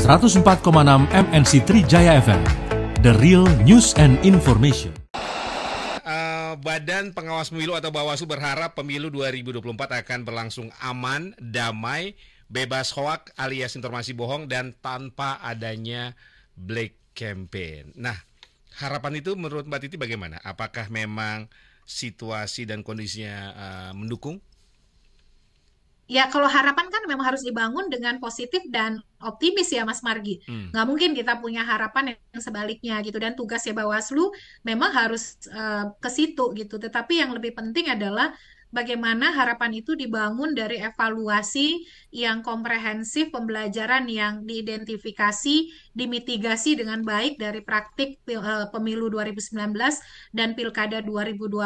104,6 MNC Trijaya FM. The Real News and Information. Badan Pengawas Pemilu atau Bawaslu berharap pemilu 2024 akan berlangsung aman, damai, bebas hoak alias informasi bohong dan tanpa adanya black campaign. Nah, harapan itu menurut Mbak Titi bagaimana? Apakah memang situasi dan kondisinya mendukung? Ya, kalau harapan kan memang harus dibangun dengan positif dan optimis ya, Mas Margi. Nggak mungkin kita punya harapan yang sebaliknya gitu. Dan tugasnya Bawaslu memang harus ke situ gitu. Tetapi yang lebih penting adalah bagaimana harapan itu dibangun dari evaluasi yang komprehensif, pembelajaran yang diidentifikasi, dimitigasi dengan baik dari praktik pemilu 2019 dan Pilkada 2020,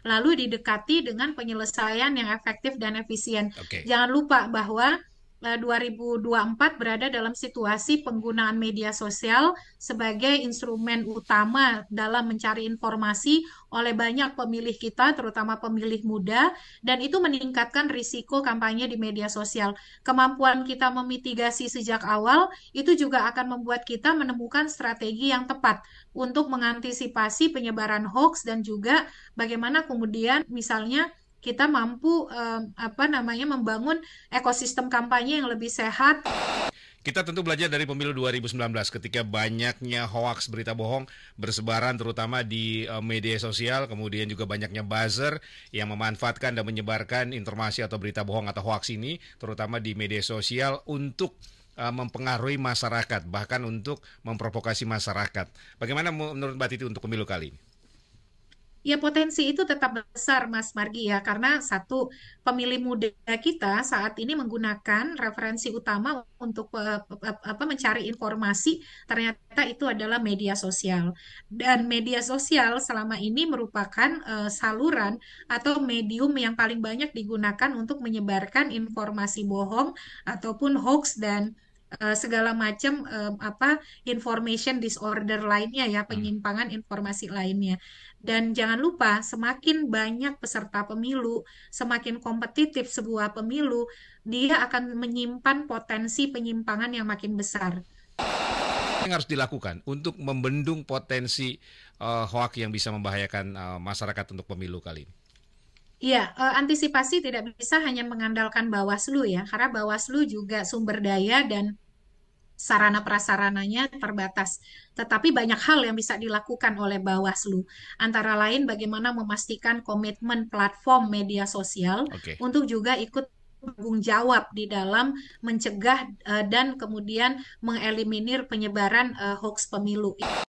lalu didekati dengan penyelesaian yang efektif dan efisien. Oke. Jangan lupa bahwa 2024 berada dalam situasi penggunaan media sosial sebagai instrumen utama dalam mencari informasi oleh banyak pemilih kita, terutama pemilih muda, dan itu meningkatkan risiko kampanye di media sosial. Kemampuan kita memitigasi sejak awal itu juga akan membuat kita menemukan strategi yang tepat untuk mengantisipasi penyebaran hoax dan juga bagaimana kemudian misalnya kita mampu membangun ekosistem kampanye yang lebih sehat. Kita tentu belajar dari pemilu 2019 ketika banyaknya hoaks berita bohong bersebaran terutama di media sosial, kemudian juga banyaknya buzzer yang memanfaatkan dan menyebarkan informasi atau berita bohong atau hoaks ini terutama di media sosial untuk mempengaruhi masyarakat, bahkan untuk memprovokasi masyarakat. Bagaimana menurut Mbak Titi untuk pemilu kali ini? Ya, potensi itu tetap besar, Mas Margi ya, karena satu, pemilih muda kita saat ini menggunakan referensi utama untuk mencari informasi, ternyata itu adalah media sosial. Dan media sosial selama ini merupakan saluran atau medium yang paling banyak digunakan untuk menyebarkan informasi bohong ataupun hoax dan segala macam information disorder lainnya ya, penyimpangan informasi lainnya. Dan jangan lupa, semakin banyak peserta pemilu, semakin kompetitif sebuah pemilu, dia akan menyimpan potensi penyimpangan yang makin besar. Yang harus dilakukan untuk membendung potensi hoak yang bisa membahayakan masyarakat untuk pemilu kali ini? Iya, antisipasi tidak bisa hanya mengandalkan Bawaslu ya, karena Bawaslu juga sumber daya dan sarana prasarananya terbatas. Tetapi banyak hal yang bisa dilakukan oleh Bawaslu. Antara lain bagaimana memastikan komitmen platform media sosial untuk juga ikut bertanggung jawab di dalam mencegah dan kemudian mengeliminir penyebaran hoax pemilu.